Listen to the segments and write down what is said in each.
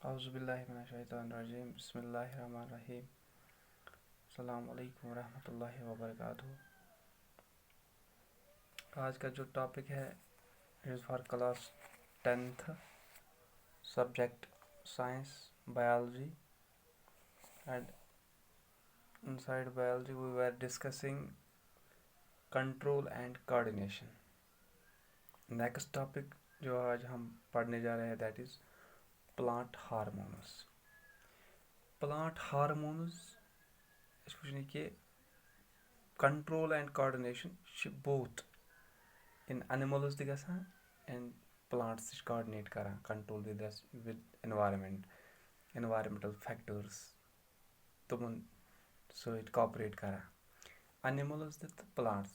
औज़ुबिल्लाहिमिनश्शैतानिर्रजीम बिस्मिल्लाहिर्रहमानिर्रहीम अस्सलाम वालेकुम रहमतुल्लाहि व बरकातुहू। आज का जो टॉपिक है is for class 10th subject science biology and inside biology we were discussing control and coordination. Next topic जो आज हम पढ़ने जा रहे हैं that is plant hormones. Plant hormones कि control and coordination both in animals तक एंड प्लांट्स कोऑर्डिनेट करान कंट्रोल विद एनवायरमेंटल फैक्टर्स तुमन सहित कोऑपरेट करान एनिमल्स तो प्लांट्स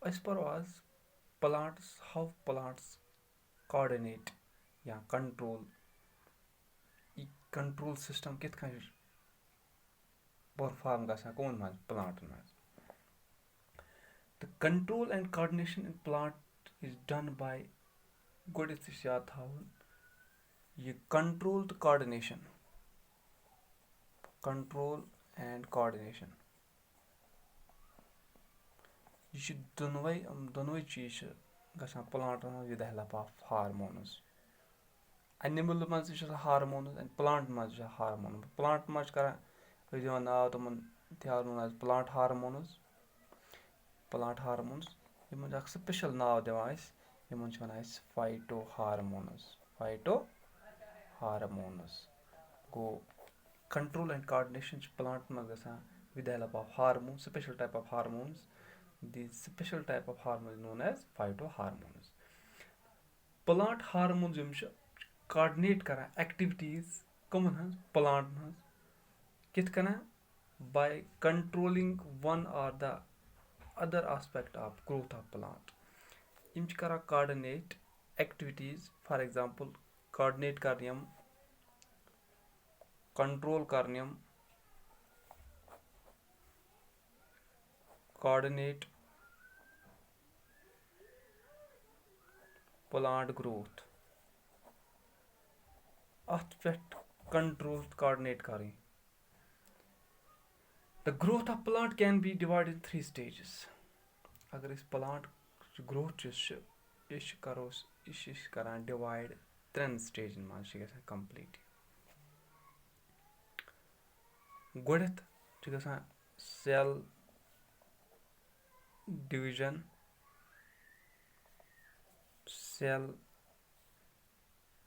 अस पढ़ो आज प्लांट्स हाउ प्लांट्स कोऑर्डिनेट या कंट्रोल कंट्रोल सिस्टम कित परफॉर्म गसान कौन मज प्लांटन मज। The control and coordination in plant is done by गोडथ याद थवन ये कंट्रोल तो कोऑर्डिनेशन यह दोनों चीज गसान प्लांटन मज with help of hormones. Animal मज हार्मोन्स एंड प्लांट मज हार्मोन्स। प्लांट मज कर दिवान नाव तुमन प्लांट हार्मोन्स यमन स्पेशल नाव दिवान यमन फाइटो हार्मोन्स गो कंट्रोल एंड कोऑर्डिनेशन प्लांट मज गसान with help of hormone special type of hormones. The special type of hormone known as phyto hormones. Plant hormones coordinate करा एक्टिविटीज कमन हज प्लांट हज कित कना बाय कंट्रोलिंग वन और the other aspect of growth of plant यम करा coordinate activities for example coordinate करनियम control करनियम coordinate plant growth अत पे control coordinate करें। The growth of plant can be divided in 3 stages. अगर इस प्लांट ग्रोथ करो करान divide 3 स्टेजन मज कंप्लीट। गोडथ गसान सेल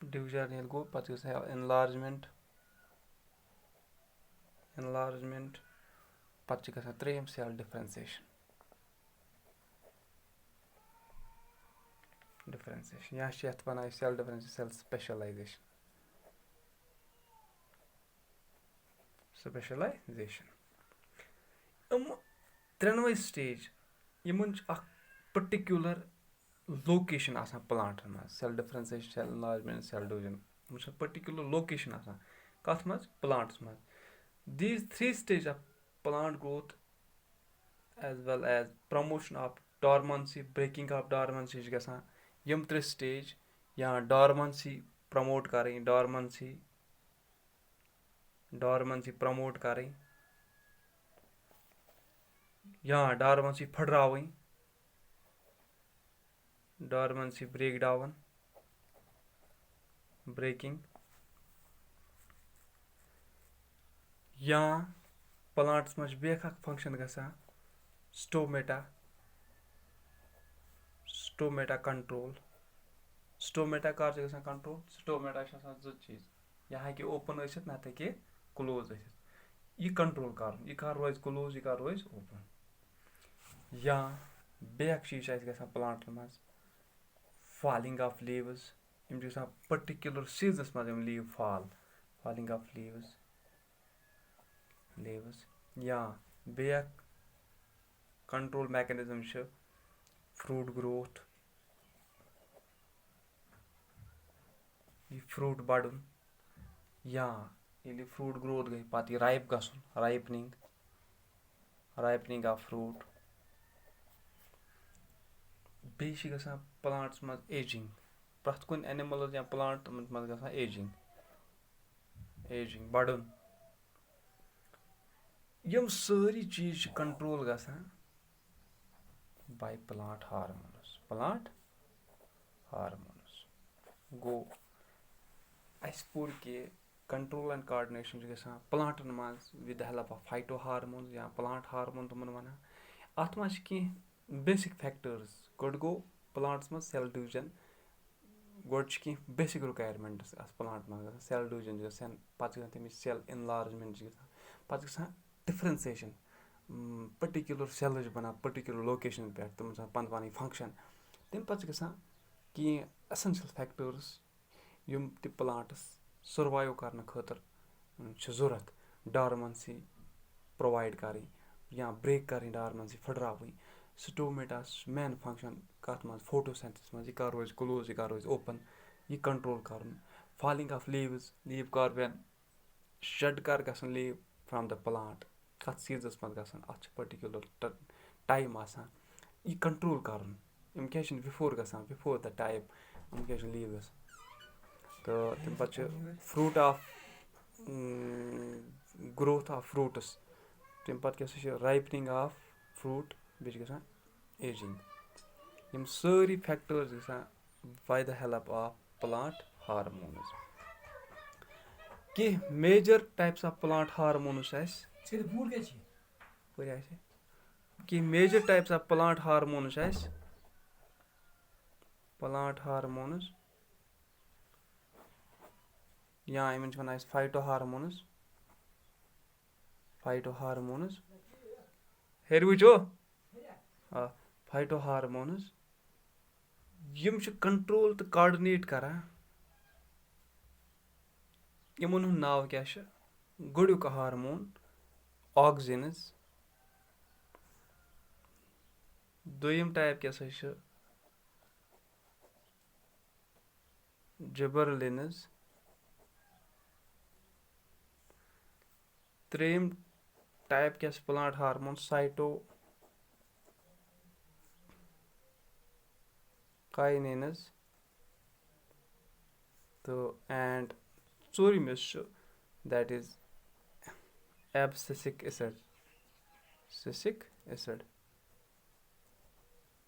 डिवीजन गो पत एनलार्जमेंट पत त्रेयम सेल डिफरेंशिएशन या one cell differentiation cell specialization त्रेनवे स्टेज यमन पर्टिकुलर लोकेशन आसान प्लांटन मज cell differentiation cell enlargement cell division particular location आसान कथ मज प्लांट्स मज। These 3 stages of plant growth as well as promotion of dormancy breaking of dormancy गसान यम 3 स्टेज या dormancy प्रमोट करें dormancy प्रमोट करें या dormancy फटरावें dormancy ब्रेक डाउन ब्रेकिंग या प्लांट्स मज बेख फंक्शन गसान स्टोमेटा कंट्रोल स्टोमेटा कर गसान कंट्रोल स्टोमेटा जो चीज यह हेकि ओपन ना हेकि क्लोज यह कंट्रोल कर यह रोज क्लोज यह रोज ओपन। या बेख चीज गसान प्लांटन मज फॉलिंग ऑफ लीव्स यम पर्टिकुलर सीजनस मज लीव फॉलिंग ऑफ लीव्स या बेख control mechanism fruit growth fruit बढ़न या फ्रूट ग्रोथ गई पत राइप गसन राइपनिंग ऑफ फ्रूट बे गसान प्लांट्स मज एजिंग प्रथ कुन एनिमल या प्लांट मज गसान एजिंग ایجِنٛگ بَڑُن یِم سٲری چیٖز چھِ کَنٹرول گژھان باے پٕلانٛٹ ہارمونٕز گوٚو اَسہِ پوٚر کہِ کَنٹرول اینٛڈ کاڈنیشَن چھِ گژھان پٕلانٛٹَن منٛز with the help of فایٹو hormones یا پٕلانٛٹ ہارمون تِمَن وَنان اَتھ منٛز چھِ کینٛہہ بیسِک فیکٹٲرٕز گۄڈٕ گوٚو پٕلانٛٹَس منٛز سیل ڈِوِجَن گۄڈٕ چھِ کینٛہہ بیسِک رُکایَرمٮ۪نٛٹٕس اَتھ پٕلانٛٹ منٛز گژھان سیل ڈِوِجَن چھِ گژھان پَتہٕ چھِ گژھان تَمِچ سیل اِنلارٕجمٮ۪نٛٹ چھِ گژھان پَتہٕ چھِ گژھان ڈِفرَنسیشَن پٔٹِکیوٗلَر سیلٕز چھِ بَنان پٔٹِکیوٗلَر لوکیشَن پٮ۪ٹھ تِمَن چھِ آسان پَنٕنۍ پَنٕنۍ فنٛگشَن تَمہِ پَتہٕ چھِ گژھان کینٛہہ اٮ۪سَنشَل فیکٹٲرٕس یِم تہِ پٕلانٛٹَس سٔروایِو کَرنہٕ خٲطرٕ چھِ ضوٚرَتھ ڈارمَنسی پرٛووایِڈ کَرٕنۍ یا برٛیک کَرٕنۍ ڈارمَنسی پھٕٹراوٕنۍ سٹومیٹاس چھُ مین فنٛگشَن کَتھ منٛز فوٹوسینتھسِس منٛز یہِ کَر روزِ کٕلوز یہِ کَر روزِ اوپَن یہِ کَنٹرول کَرُن فالِنٛگ آف لیٖوٕز لیٖو کَر پٮ۪ن شَڈ کَر گژھن لیٖو فرٛام دَ پٕلانٛٹ کَتھ سیٖزنَس منٛز گژھن اَتھ چھِ پٔٹِکیوٗلَر ٹایم آسان یہِ کَنٹرول کَرُن یِم کیٛازِ چھِنہٕ بِفور گژھان بِفور دَ ٹایم یِم کیٛازِ چھِنہٕ لیٖو گژھان تہٕ تَمہِ پَتہٕ چھِ fruit of growth of fruits تَمہِ پَتہٕ کیٛاہ سا چھِ رایپنِنٛگ آف فرٛوٗٹ بیٚیہِ چھِ گژھان ایجِنٛگ یِم سٲری فیکٹٲرٕز گژھان باے the help of plant hormones کینٛہہ major types of plant hormones چھِ اَسہِ کینٛہہ major types of plant hormones چھِ اَسہِ پٕلانٛٹ ہارمونٕز یا یِمَن چھِ وَنان أسۍ فایٹو ہارمونٕز ہیٚرِ وٕچھو فایٹو ہارمونٕز یِم چھِ کَنٹرول تہٕ کاڈِنیٹ کَران یِمَن ہُنٛد ناو کیٛاہ چھُ گۄڈٕنیُک ہارمون آکزِنٕز دوٚیِم ٹایپ کیٛاہ سا چھُ جِبَرلِنٕز ترٛیٚیِم ٹایپ کیٛاہ چھِ پٕلانٛٹ ہارمون سایٹو کاینِنٕز تہٕ اینٛڈ ژوٗرِم یُس چھُ دیٹ اِز ایبسِسِک ایسِڈ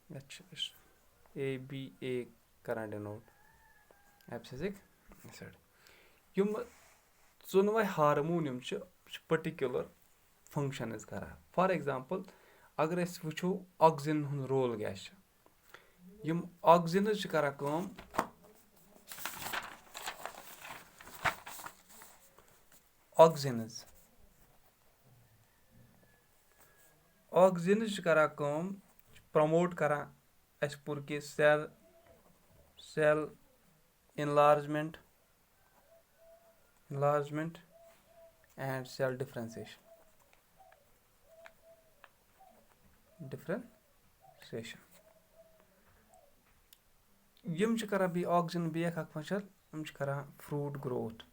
یَتھ چھِ أسۍ ABA کَران ڈِنوٹ ایبسِسِک ایسِڈ یِم ژۄنوَے ہارمون یِم چھِ پٔٹِکیوٗلَر فنٛگشَنٕز کَران فار ایٚگزامپٕل اگر أسۍ وٕچھو آکزِن ہُنٛد رول کیٛاہ چھِ یِم آکزِنٕز چھِ کَران کٲم آکزِنٕز چھِ کَران کٲم پرٛموٹ کَران اَسہِ پوٚر کہِ سیل اِنلارجمٮ۪نٛٹ اینٛڈ سیل ڈِفرَنسیشَن یِم چھِ کَران بیٚیہِ آکزِن بیٚیہِ اَکھ فنٛگشَن یِم چھِ کَران فرٛوٗٹ گرٛوتھ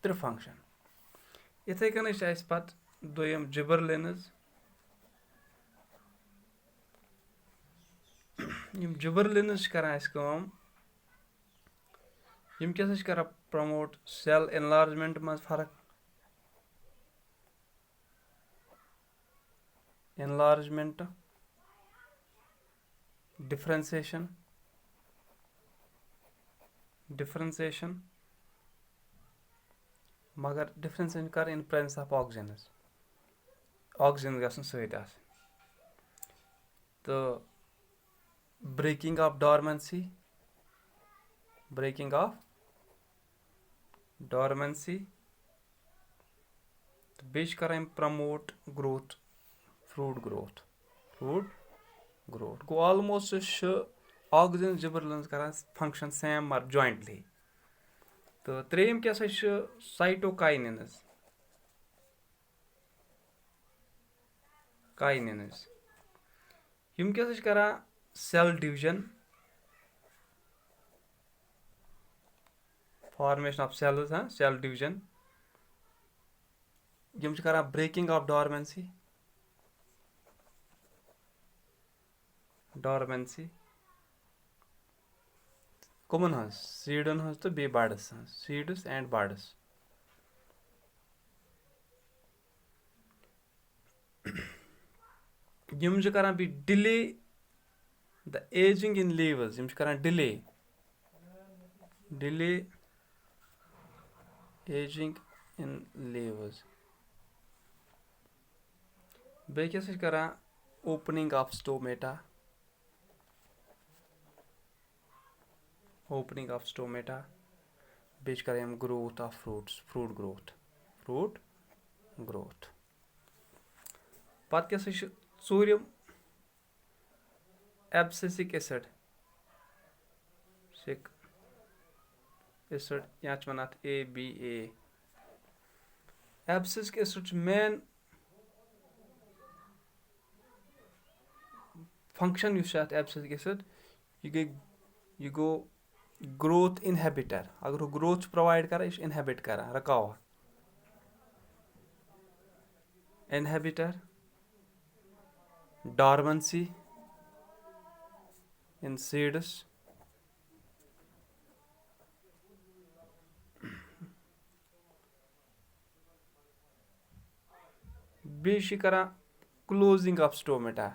ترٛےٚ فنٛگشَن یِتھَے کٔنۍ چھِ اَسہِ پَتہٕ دوٚیِم جِبَرلِنٕز یِم جِبَرلِنٕز چھِ کَران اَسہِ کٲم یِم کیٛاہ سا چھِ کَران پرٛموٹ سیل اِنلارجمٮ۪نٛٹ منٛز فرق اِنلارجمٮ۪نٛٹ ڈِفرَنسیشَن مگر ڈِفرَنسیشَن کَرٕنۍ اِن پرٛیزَنس آف آکزِنٕز گژھن سۭتۍ آسٕنۍ تہٕ برٛیکِنٛگ آف ڈارمَنسی تہٕ بیٚیہِ چھِ کَران یِم پرٛموٹ گرٛوتھ فرٛوٗٹ گرٛوتھ گوٚو آلموسٹ چھُ آکزِن جِبَرلِنٕز کَران فنٛگشَن سیم مگر جویِنٛٹلی تہٕ ترٛیٚیِم کیٛاہ سا چھُ سایٹو کاینِنٕز یِم کیٛاہ سا چھِ کَران cell division formation of cells cell division یِم چھِ کَران برٛیکِنٛگ آف ڈارمَنسی کٕمن ہٕنٛز سیٖڈن ہٕنٛز تہٕ بیٚیہِ بڈس ہٕنٛز سیٖڈس اینڈ بڈس یِم چھِ کران بیٚیہِ ڈِلے د ایجِنگ اِن لیٖوٕز یِم چھِ کران ڈِلے ایجِنگ اِن لیٖوٕز بیٚیہِ کیٛاہ سا چھِ کران اوپننگ آف سٹومیٹا بیٚیہِ چھِ کران یِم گروتھ آف فرٛوٗٹ گروتھ پتہٕ کیٛاہ سا چھُ ژوٗرِم ایبسِسِک ایسِڈ یا چھِ وَنان اَتھ ABA ایبسِسِک ایسِڈ چھُ مین فنکشن یُس چھُ اَتھ ایبسِسِک ایسِڈ یہِ گوٚو گروتھ اِنہیبِٹر اگر ہُہ گروتھ چھُ پرووایڈ کران یہِ چھُ اِنہیبِٹ کران رُکاوان inhibitor dormancy in seeds بیٚیہِ چھِ کران closing of stomata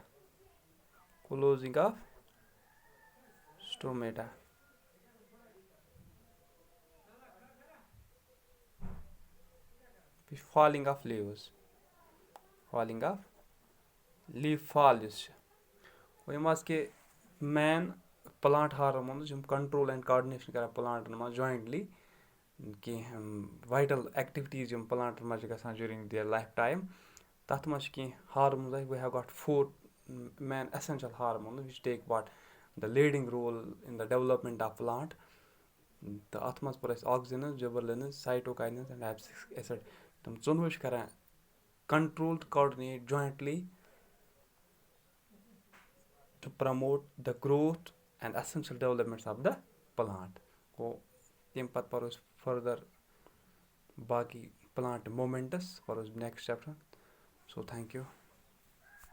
falling of leaf fall یُس چھِ یِم حظ کہِ مین پٕلانٹ ہارمونٕز یِم کَنٹرول اینڈ کاڈنیشن کران پٕلانٹن منٛز جویِنٹلی کینٛہہ وایٹل ایکٹِوِٹیٖز یِم پٕلانٹن منٛز چھِ گژھان جوٗرِنگ دِیر لایف ٹایم تَتھ منٛز چھِ کینٛہہ hormones we have got 4 main essential hormones which take part the leading role in the development of plant تہٕ اَتھ منٛز پوٚر اَسہِ آکسِجنٕز جِبرلِنٕز سایٹوکاینٕز اینڈ ایبسِسِک ایسِڈ تِم ژۄنوَے چھِ کران control to coordinate jointly to promote the growth and essential developments of the plant. گوٚو تَمہِ پَتہٕ پَرو أسۍ further باقٕے plant moments پَرو أسۍ next chapter. So thank you.